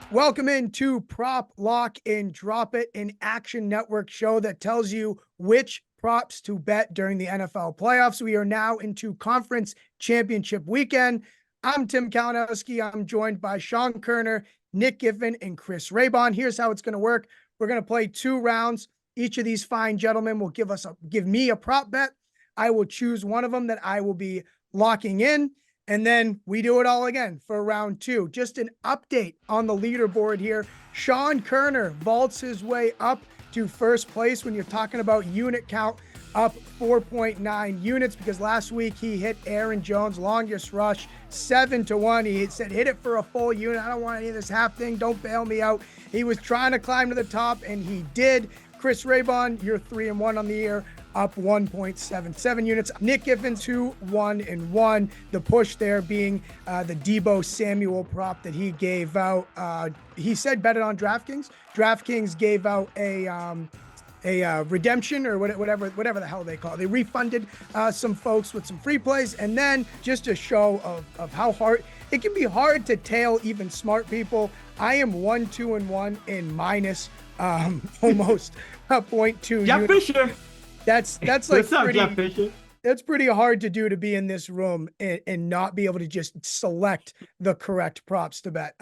Welcome into Prop Lock and Drop It, an Action Network show that tells you which props to bet during the NFL playoffs. We are now into conference championship weekend. I'm Tim Kalinowski. I'm joined by Sean Koerner, Nick Giffen, and Chris Raybon. Here's how it's going to work. We're going to play 2 rounds. Each of these fine gentlemen will give me a prop bet. I will choose one of them that I will be locking in. And then we do it all again for round 2. Just an update on the leaderboard here. Sean Koerner vaults his way up to first place when you're talking about unit count, up 4.9 units, because last week he hit Aaron Jones' longest rush 7-1. He said, hit it for a full unit. I don't want any of this half thing. Don't bail me out. He was trying to climb to the top, and he did. Chris Raybon, you're 3-1 on the year, up 1.77 units. Nick Giffen, 2-1-1. The push there being the Deebo Samuel prop that he gave out. He said bet it on DraftKings. DraftKings gave out a redemption or whatever the hell they call it. They refunded some folks with some free plays, and then just a show of how hard it can be hard to tail even smart people. I am 1-2-1 in minus almost a 0.2. Jeff Fisher. That's like Jeff Fisher? That's pretty hard to do, to be in this room and not be able to just select the correct props to bet.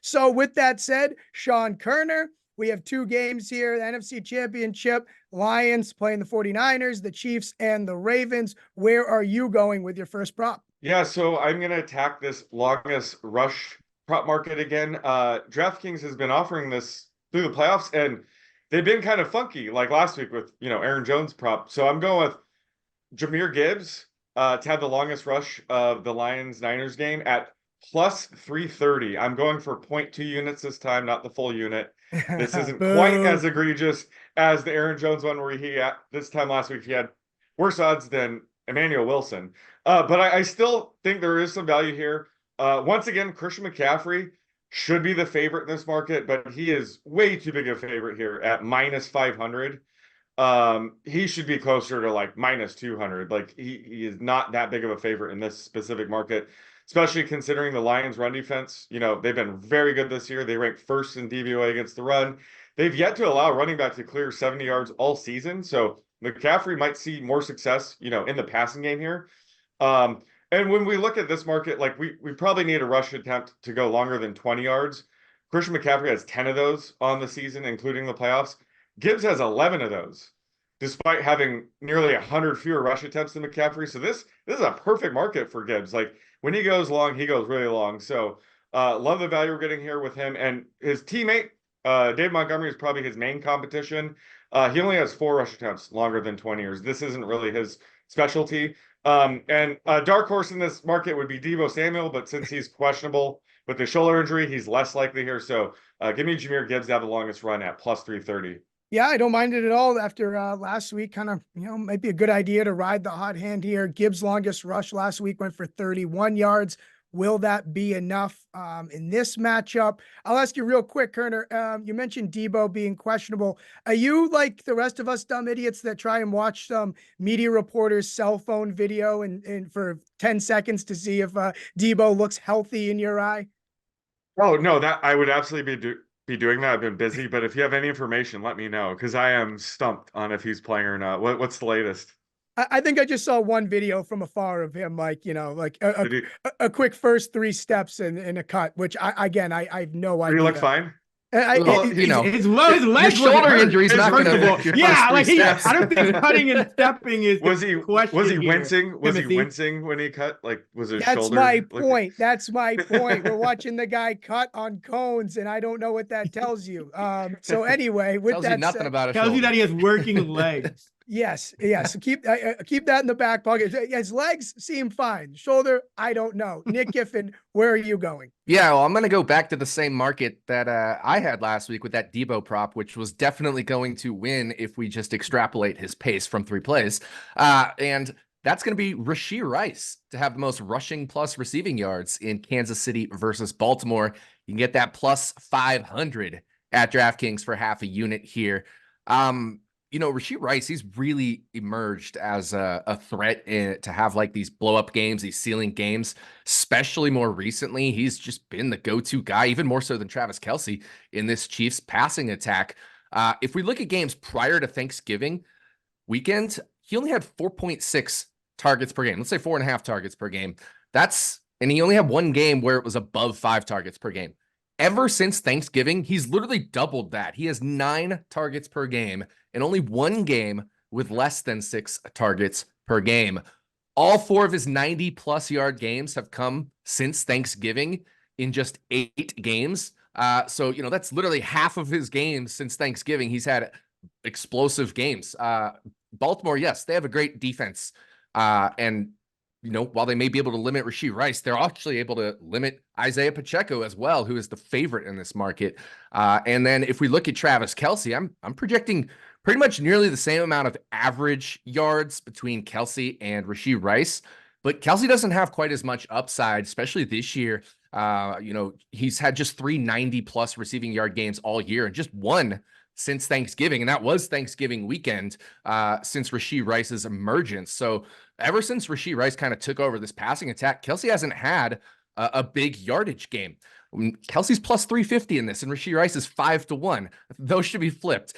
So with that said, Sean Koerner, we have 2 games here, the NFC Championship, Lions playing the 49ers, the Chiefs, and the Ravens. Where are you going with your first prop? Yeah, so I'm going to attack this longest rush prop market again. DraftKings has been offering this through the playoffs, and they've been kind of funky, like last week with, Aaron Jones prop. So I'm going with Jahmyr Gibbs to have the longest rush of the Lions-Niners game at plus 330. I'm going for 0.2 units this time, not the full unit. This isn't quite as egregious as the Aaron Jones one where this time last week, he had worse odds than Emmanuel Wilson. But I still think there is some value here. Once again, Christian McCaffrey should be the favorite in this market, but he is way too big a favorite here at minus 500. He should be closer to like minus 200. Like he is not that big of a favorite in this specific market, especially considering the Lions run defense. They've been very good this year. They ranked first in DVOA against the run. They've yet to allow running back to clear 70 yards all season. So McCaffrey might see more success, in the passing game here. And when we look at this market, like we probably need a rush attempt to go longer than 20 yards. Christian McCaffrey has 10 of those on the season, including the playoffs. Gibbs has 11 of those, despite having nearly 100 fewer rush attempts than McCaffrey. So this is a perfect market for Gibbs. Like when he goes long, he goes really long. So love the value we're getting here with him. And his teammate, Dave Montgomery, is probably his main competition. He only has 4 rush attempts longer than 20 years. This isn't really his specialty. And a dark horse in this market would be Deebo Samuel, but since he's questionable with the shoulder injury, he's less likely here. So give me Jahmyr Gibbs to have the longest run at plus 330. Yeah, I don't mind it at all. After last week, kind of, might be a good idea to ride the hot hand here. Gibbs' longest rush last week went for 31 yards. Will that be enough in this matchup? I'll ask you real quick, Koerner. You mentioned Deebo being questionable. Are you like the rest of us dumb idiots that try and watch some media reporter's cell phone video and for 10 seconds to see if Deebo looks healthy in your eye? Oh, no, that I would absolutely be doing that. I've been busy, but if you have any information, let me know, because I am stumped on if he's playing or not. What's the latest? I think I just saw one video from afar of him, like, like a quick first 3 steps in a cut, which I have no idea. He look fine? His legs, your shoulder injury is not going to. Yeah, like I don't think cutting and stepping is. Was he wincing? Was he wincing when he cut? Like, was his shoulder? That's my point. That's my point. We're watching the guy cut on cones, and I don't know what that tells you. So anyway, with tells that you nothing said, about it. Tells you that he has working legs. Yes. So keep that in the back pocket. His legs seem fine. Shoulder, I don't know. Nick Giffen, where are you going? Yeah, well, I'm going to go back to the same market that I had last week with that Deebo prop, which was definitely going to win if we just extrapolate his pace from 3 plays. And that's going to be Rashee Rice to have the most rushing plus receiving yards in Kansas City versus Baltimore. You can get that plus 500 at DraftKings for half a unit here. Rashee Rice, he's really emerged as a threat to have like these blow up games, these ceiling games, especially more recently. He's just been the go-to guy, even more so than Travis Kelce in this Chiefs passing attack. If we look at games prior to Thanksgiving weekend, he only had 4.6 targets per game. Let's say 4.5 targets per game. And he only had one game where it was above 5 targets per game. Ever since Thanksgiving, he's literally doubled that. He has 9 targets per game and only one game with less than 6 targets per game. All 4 of his 90-plus yard games have come since Thanksgiving in just 8 games. So that's literally half of his games since Thanksgiving. He's had explosive games. Baltimore, yes, they have a great defense. And while they may be able to limit Rashee Rice, they're actually able to limit Isaiah Pacheco as well, who is the favorite in this market. And then if we look at Travis Kelce, I'm projecting pretty much nearly the same amount of average yards between Kelce and Rashee Rice. But Kelce doesn't have quite as much upside, especially this year. He's had just 3 90-plus receiving yard games all year and just one since Thanksgiving, and that was Thanksgiving weekend since Rashee Rice's emergence. So ever since Rashee Rice kind of took over this passing attack, Kelce hasn't had a big yardage game. Kelce's plus 350 in this, and Rashee Rice is 5-1. Those should be flipped.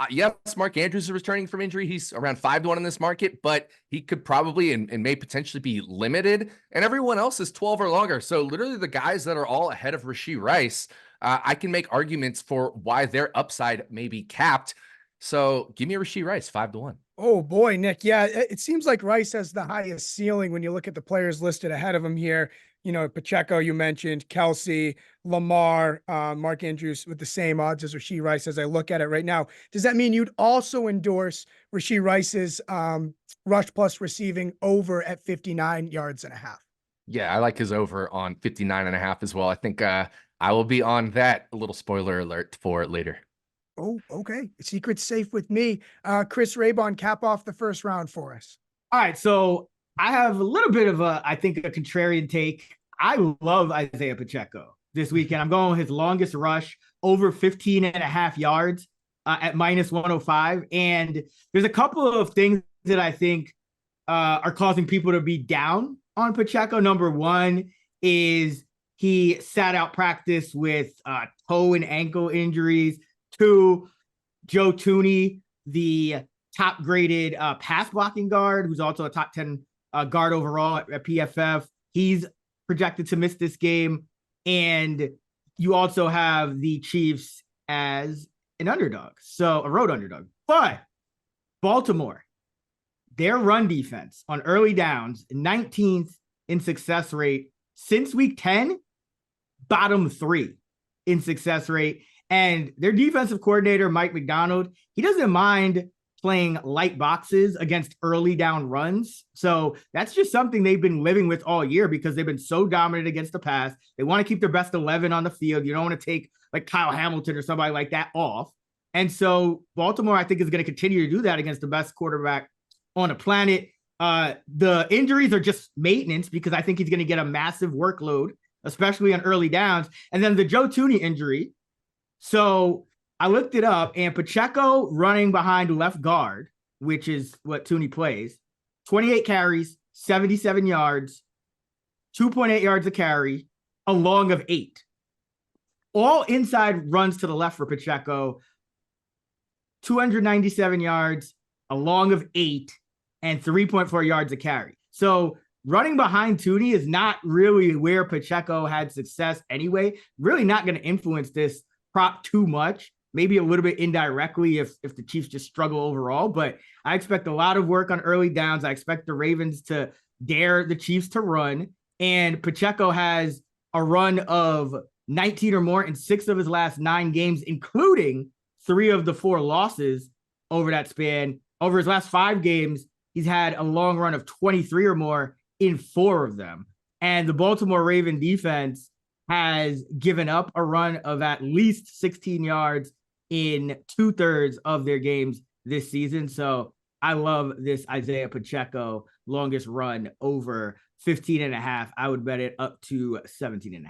Yes, Mark Andrews is returning from injury. He's around 5-1 in this market, but he could probably and may potentially be limited. And everyone else is 12 or longer. So literally the guys that are all ahead of Rashee Rice, I can make arguments for why their upside may be capped. So give me a Rashee Rice, 5-1. Oh boy, Nick. Yeah, it seems like Rice has the highest ceiling when you look at the players listed ahead of him here. Pacheco, you mentioned, Kelce, Lamar, Mark Andrews with the same odds as Rashee Rice as I look at it right now. Does that mean you'd also endorse Rashee Rice's rush plus receiving over at 59 yards and a half? Yeah, I like his over on 59.5 as well. I think I will be on that. A little spoiler alert for later. Oh, okay. Secret's safe with me. Chris Raybon, cap off the first round for us. All right, so I have a little bit of a contrarian take. I love Isaiah Pacheco this weekend. I'm going with his longest rush, over 15.5 yards at minus 105. And there's a couple of things that I think are causing people to be down on Pacheco. Number one is he sat out practice with toe and ankle injuries. 2, Joe Thuney, the top graded pass blocking guard, who's also a top 10 guard overall at PFF. He's projected to miss this game. And you also have the Chiefs as an underdog, so a road underdog. But Baltimore, their run defense on early downs, 19th in success rate since week 10, bottom 3 in success rate. And their defensive coordinator, Mike McDonald, he doesn't mind playing light boxes against early down runs. So that's just something they've been living with all year because they've been so dominant against the pass. They want to keep their best 11 on the field. You don't want to take like Kyle Hamilton or somebody like that off. And so Baltimore, I think, is going to continue to do that against the best quarterback on the planet. The injuries are just maintenance because I think he's going to get a massive workload, especially on early downs. And then the Joe Thuney injury. So I looked it up, and Pacheco running behind left guard, which is what Thuney plays, 28 carries, 77 yards, 2.8 yards a carry, a long of 8. All inside runs to the left for Pacheco, 297 yards, a long of 8, and 3.4 yards a carry. So running behind Thuney is not really where Pacheco had success anyway. Really not going to influence this prop too much, maybe a little bit indirectly if the Chiefs just struggle overall. But I expect a lot of work on early downs. I expect the Ravens to dare the Chiefs to run. And Pacheco has a run of 19 or more in 6 of his last 9 games, including 3 of the 4 losses over that span. Over his last 5 games, he's had a long run of 23 or more in 4 of them. And the Baltimore Raven defense has given up a run of at least 16 yards in 2/3 of their games this season. So I love this Isaiah Pacheco longest run over 15.5. I would bet it up to 17.5.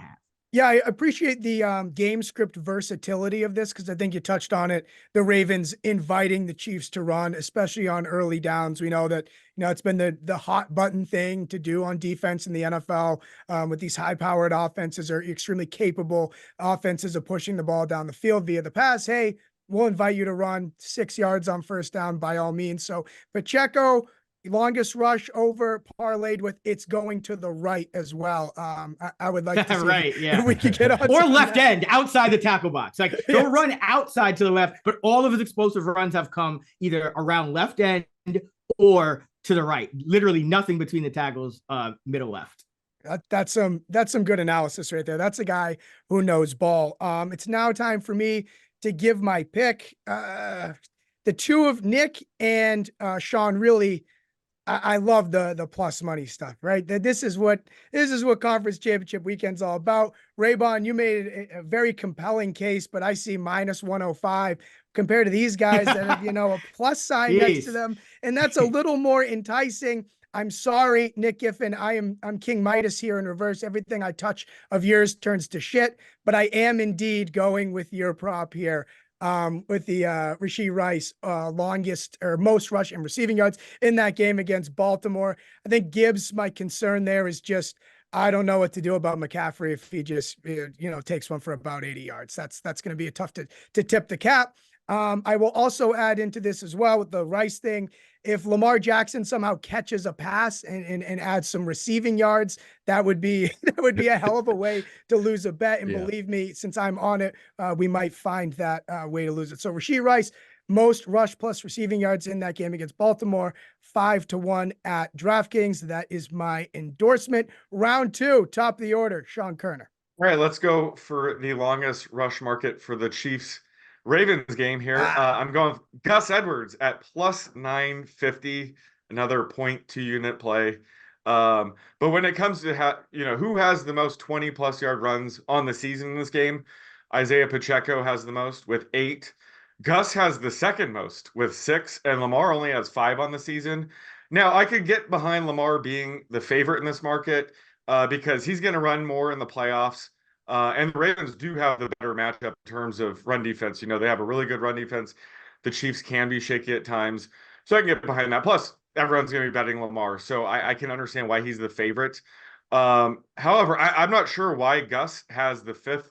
Yeah, I appreciate the game script versatility of this because I think you touched on it. The Ravens inviting the Chiefs to run, especially on early downs. We know that it's been the hot button thing to do on defense in the NFL. With these high powered offenses or extremely capable offenses of pushing the ball down the field via the pass. Hey, we'll invite you to run 6 yards on first down by all means. So Pacheco, longest rush over parlayed with it's going to the right as well. I would like to see right, if we could get on or some left that. end outside the tackle box. Like he'll run outside to the left, but all of his explosive runs have come either around left end or to the right. Literally nothing between the tackles, middle left. That's some good analysis right there. That's a guy who knows ball. It's now time for me to give my pick. The two of Nick and Sean really. I love the plus money stuff, right? This is what conference championship weekend's all about. Raybon, you made a very compelling case, but I see minus 105 compared to these guys that have, a plus sign next to them. And that's a little more enticing. I'm sorry, Nick Giffen. I'm King Midas here in reverse. Everything I touch of yours turns to shit, but I am indeed going with your prop here. With the Rashee Rice longest or most rush and receiving yards in that game against Baltimore. I think Gibbs, my concern there is just I don't know what to do about McCaffrey if he just takes one for about 80 yards. That's going to be a tough to tip the cap. I will also add into this as well with the Rice thing. If Lamar Jackson somehow catches a pass and adds some receiving yards, that would be a hell of a way to lose a bet. And believe me, since I'm on it, we might find that way to lose it. So Rashee Rice, most rush plus receiving yards in that game against Baltimore, 5-1 at DraftKings. That is my endorsement. Round 2, top of the order, Sean Koerner. All right, let's go for the longest rush market for the Chiefs Ravens game here. I'm going Gus Edwards at plus 950, another 0.2 unit play. But when it comes to who has the most 20+ yard runs on the season in this game, Isaiah Pacheco has the most with 8. Gus has the second most with 6, and Lamar only has 5 on the season. Now I could get behind Lamar being the favorite in this market because he's going to run more in the playoffs. And the Ravens do have the better matchup in terms of run defense. They have a really good run defense. The Chiefs can be shaky at times. So I can get behind that. Plus, everyone's going to be betting Lamar. So I can understand why he's the favorite. However, I'm not sure why Gus has the 5th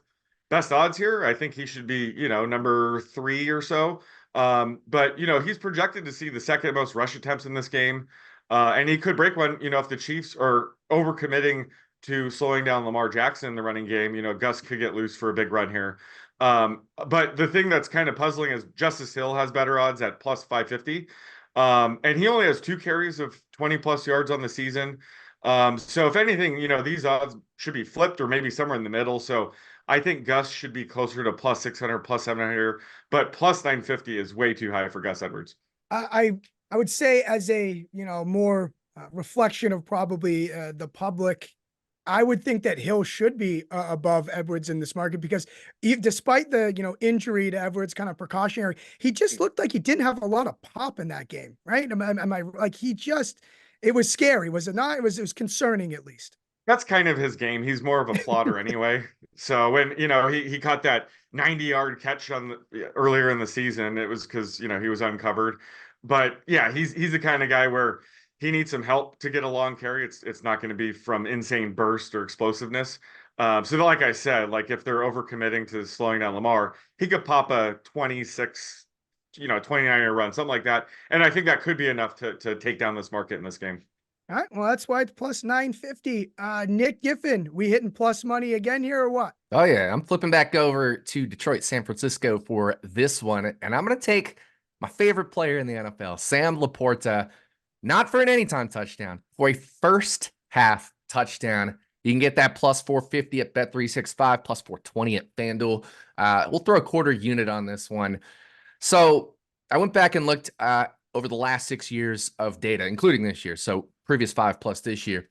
best odds here. I think he should be, number 3 or so. But, he's projected to see the second most rush attempts in this game. And he could break one, if the Chiefs are overcommitting to slowing down Lamar Jackson in the running game. Gus could get loose for a big run here. But the thing that's kind of puzzling is Justice Hill has better odds at plus 550. And he only has 2 carries of 20+ yards on the season. So if anything, these odds should be flipped or maybe somewhere in the middle. So I think Gus should be closer to plus 600, plus 700, but plus 950 is way too high for Gus Edwards. I would say as a, more reflection of probably the public, I would think that Hill should be above Edwards in this market because despite the, injury to Edwards, kind of precautionary, he just looked like he didn't have a lot of pop in that game, right? Am I like it was scary, was it not? It was concerning at least. That's kind of his game. He's more of a plotter anyway. So when, he caught that 90-yard catch earlier in the season, it was because, he was uncovered. But yeah, he's the kind of guy where he needs some help to get a long carry. It's not going to be from insane burst or explosiveness. So like I said, like if they're overcommitting to slowing down Lamar, he could pop a 26, 29-yard run, something like that. And I think that could be enough to take down this market in this game. All right. Well, that's why it's plus 950. Nick Giffen, we hitting plus money again here or what? Oh yeah. I'm flipping back over to Detroit, San Francisco for this one. And I'm going to take my favorite player in the NFL, Sam Laporta. Not for an anytime touchdown, for a first half touchdown. You can get that plus 450 at Bet365, plus 420 at FanDuel. We'll throw a quarter unit on this one. So I went back and looked over the last 6 years of data, including this year. So previous 5 plus this year,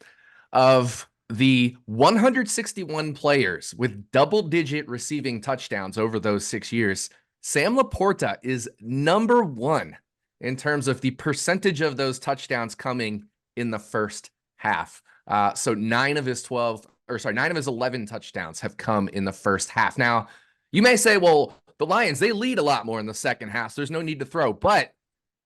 of the 161 players with double-digit receiving touchdowns over those 6 years, Sam Laporta is number 1 in terms of the percentage of those touchdowns coming in the first half. So 9 of his 12 9 of his 11 touchdowns have come in the first half. Now, you may say, well, the Lions, they lead a lot more in the second half, so there's no need to throw. But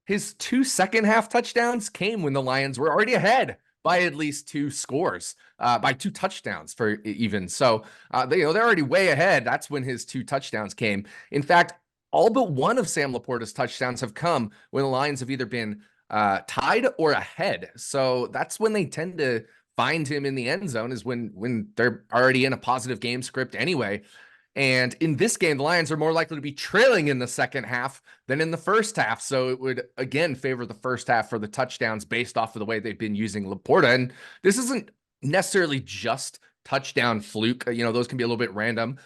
his 2 second half touchdowns came when the Lions were already ahead by at least 2 scores, by 2 touchdowns for even. So, they're already way ahead. That's when his 2 touchdowns came. In fact, all but one of Sam Laporta's touchdowns have come when the Lions have either been tied or ahead. So that's when they tend to find him in the end zone, is when they're already in a positive game script anyway. And in this game, the Lions are more likely to be trailing in the second half than in the first half. So it would, again, favor the first half for the touchdowns based off of the way they've been using Laporta. And this isn't necessarily just touchdown fluke. Those can be a little bit random.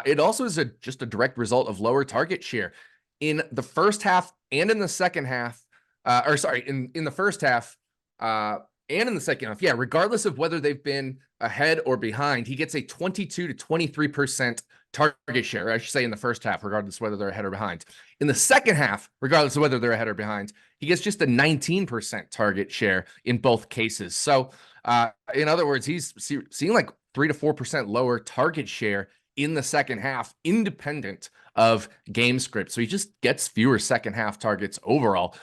It also is just a direct result of lower target share. In the first half and in the second half, in the first half and in the second half, regardless of whether they've been ahead or behind, he gets a 22 to 23% target share. I should say in the first half, regardless of whether they're ahead or behind. In the second half, regardless of whether they're ahead or behind, he gets just a 19% target share in both cases. So, in other words, he's seeing like 3 to 4% lower target share in the second half, independent of game script. So he just gets fewer second half targets overall.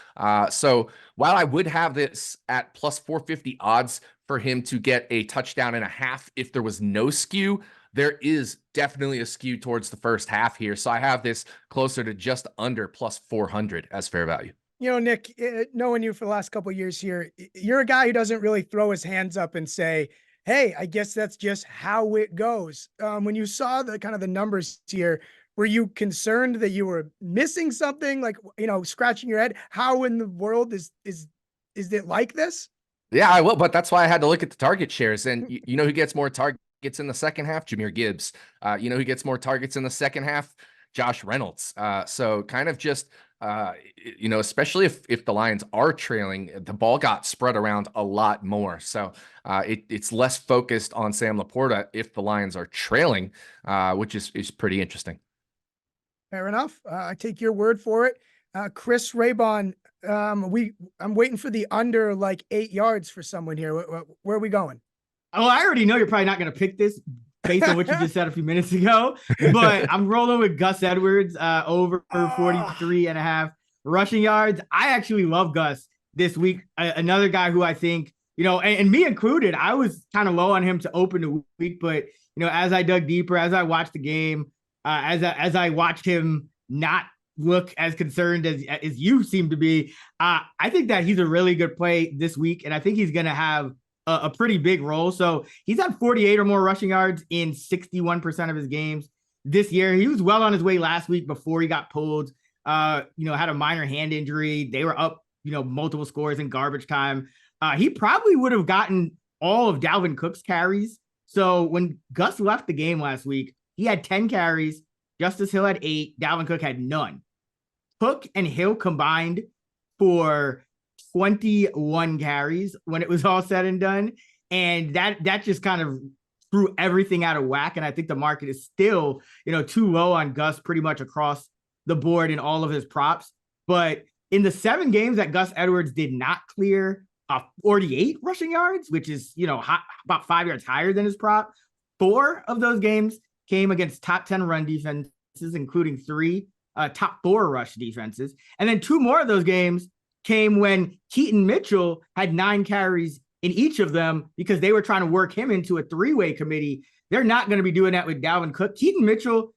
So while I would have this at plus 450 odds for him to get a touchdown and a half if there was no skew, there is definitely a skew towards the first half here. So I have this closer to just under plus 400 as fair value. Nick, knowing you for the last couple of years here, you're a guy who doesn't really throw his hands up and say, hey, I guess that's just how it goes. When you saw the kind of the numbers here, were you concerned that you were missing something, like, scratching your head? How in the world is it like this? Yeah, I will, but that's why I had to look at the target shares. And who gets more targets in the second half? Jahmyr Gibbs. Who gets more targets in the second half? Josh Reynolds. So kind of just, especially if the Lions are trailing, the ball got spread around a lot more. So it's less focused on Sam Laporta if the Lions are trailing, which is pretty interesting. Fair enough. I take your word for it. Chris Raybon, I'm waiting for the under like 8 yards for someone here. Where are we going? Oh, I already know you're probably not going to pick this based on what you just said a few minutes ago, but I'm rolling with Gus Edwards over 43.5 rushing yards. I actually love Gus this week. Another guy who I think, and me included, I was kind of low on him to open the week, but as I dug deeper, as I watched the game, as I watched him not look as concerned as you seem to be, I think that he's a really good play this week, and I think he's going to have a pretty big role. So he's had 48 or more rushing yards in 61% of his games this year. He was well on his way last week before he got pulled, had a minor hand injury. They were up, multiple scores in garbage time. He probably would have gotten all of Dalvin Cook's carries. So when Gus left the game last week, he had 10 carries. Justice Hill had 8. Dalvin Cook had none. Cook and Hill combined for 21 carries when it was all said and done. And that just kind of threw everything out of whack. And I think the market is still, too low on Gus pretty much across the board in all of his props. But in the 7 games that Gus Edwards did not clear 48 rushing yards, which is, about 5 yards higher than his prop, 4 of those games came against top 10 run defenses, including 3 top 4 rush defenses. And then 2 more of those games came when Keaton Mitchell had 9 carries in each of them because they were trying to work him into a 3-way committee. They're not going to be doing that with Dalvin Cook. Keaton Mitchell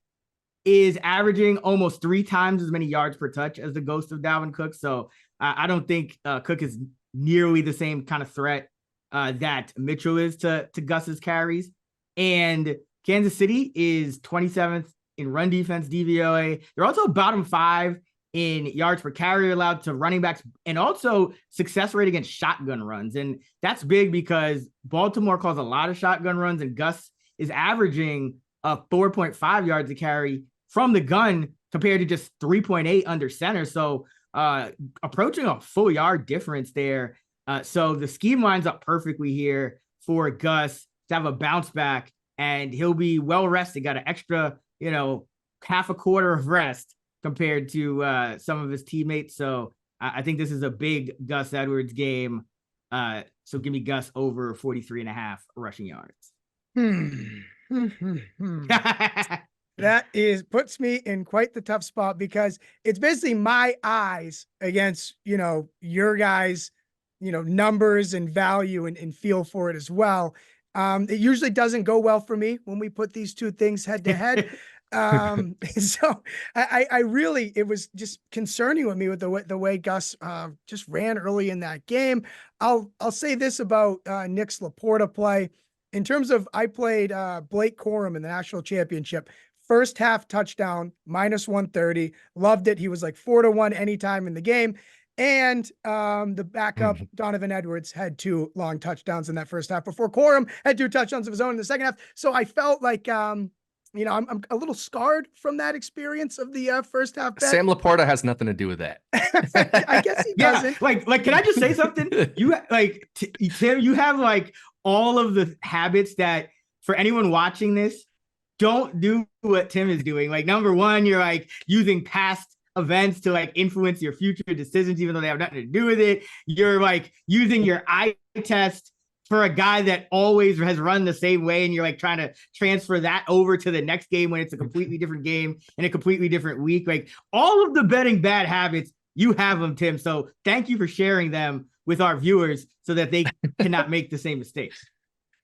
is averaging almost 3 times as many yards per touch as the ghost of Dalvin Cook. So I don't think Cook is nearly the same kind of threat that Mitchell is to Gus's carries. And Kansas City is 27th in run defense DVOA. They're also bottom 5 in yards per carry allowed to running backs, and also success rate against shotgun runs. And that's big because Baltimore calls a lot of shotgun runs, and Gus is averaging 4.5 yards a carry from the gun compared to just 3.8 under center. So approaching a full yard difference there. So the scheme lines up perfectly here for Gus to have a bounce back, and he'll be well rested, got an extra, half a quarter of rest compared to some of his teammates. So I think this is a big Gus Edwards game. So give me Gus over 43.5 rushing yards. That puts me in quite the tough spot because it's basically my eyes against, your guys, numbers and value and feel for it as well. It usually doesn't go well for me when we put these two things head to head. So I really, it was just concerning with me with the way Gus just ran early in that game. I'll say this about Nick's Laporta play. In terms of, I played Blake Corum in the national championship. First half touchdown, -130. Loved it. He was like 4-1 anytime in the game. And the backup, Donovan Edwards, had 2 long touchdowns in that first half before Corum had 2 touchdowns of his own in the second half. So I felt like, I'm a little scarred from that experience of the first half bet. Sam Laporta has nothing to do with that. I guess he doesn't. Like, can I just say something? You Tim, you have like all of the habits that for anyone watching this, don't do what Tim is doing. Like, number one, you're like using past events to like influence your future decisions, even though they have nothing to do with it. You're like using your eye test for a guy that always has run the same way, and you're like trying to transfer that over to the next game when it's a completely different game in a completely different week. Like, all of the betting bad habits, you have them, Tim. So thank you for sharing them with our viewers so that they cannot make the same mistakes.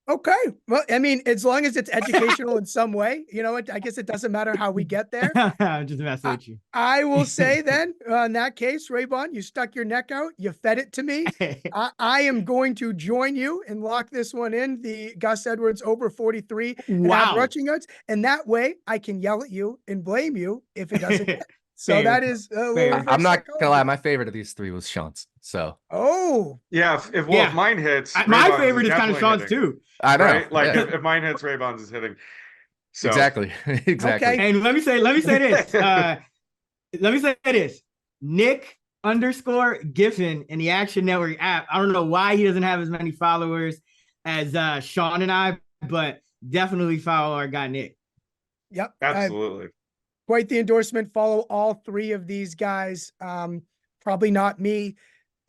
Okay. Well, I mean, as long as it's educational in some way, I guess it doesn't matter how we get there. I'm just messing with you. I will say then, in that case, Raybon, you stuck your neck out. You fed it to me. I am going to join you and lock this one in, the Gus Edwards over 43 rushing yards. And that way I can yell at you and blame you if it doesn't get. So fair. That is I'm not gonna lie, my favorite of these 3 was Sean's. So yeah, if mine hits, my favorite is kind of Sean's hitting. Too. I know, right? Like if mine hits, Raybon's is hitting. So exactly. Okay. And let me say this. Nick _Giffen in the Action Network app. I don't know why he doesn't have as many followers as Sean and I, but definitely follow our guy Nick. Yep, absolutely. Quite the endorsement. Follow all 3 of these guys. Probably not me.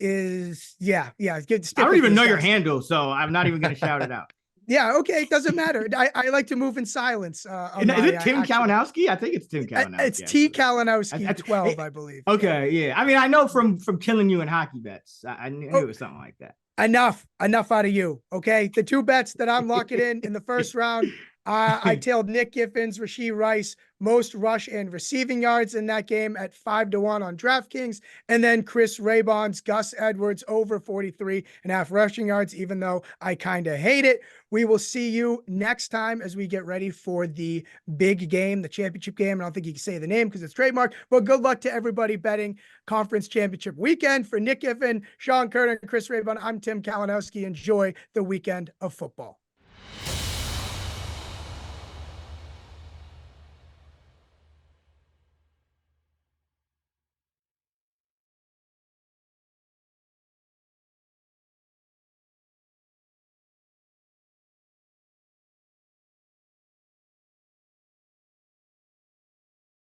I don't even know your handle, so I'm not even going to shout it out. Yeah, okay, it doesn't matter. I like to move in silence. Is it Tim Kalinowski? I think it's Tim Kalinowski. It's T Kalinowski 12, I believe. Okay, yeah. I mean, I know from killing you in hockey bets. I knew it was something like that. Enough out of you. Okay, the 2 bets that I'm locking in the first round. I tailed Nick Giffen's Rashee Rice most rush and receiving yards in that game at 5-1 on DraftKings. And then Chris Raybon's Gus Edwards over 43.5 rushing yards, even though I kind of hate it. We will see you next time as we get ready for the big game, the championship game. I don't think you can say the name because it's trademarked, but good luck to everybody betting conference championship weekend. For Nick Giffen, Sean Koerner, and Chris Raybon, I'm Tim Kalinowski. Enjoy the weekend of football.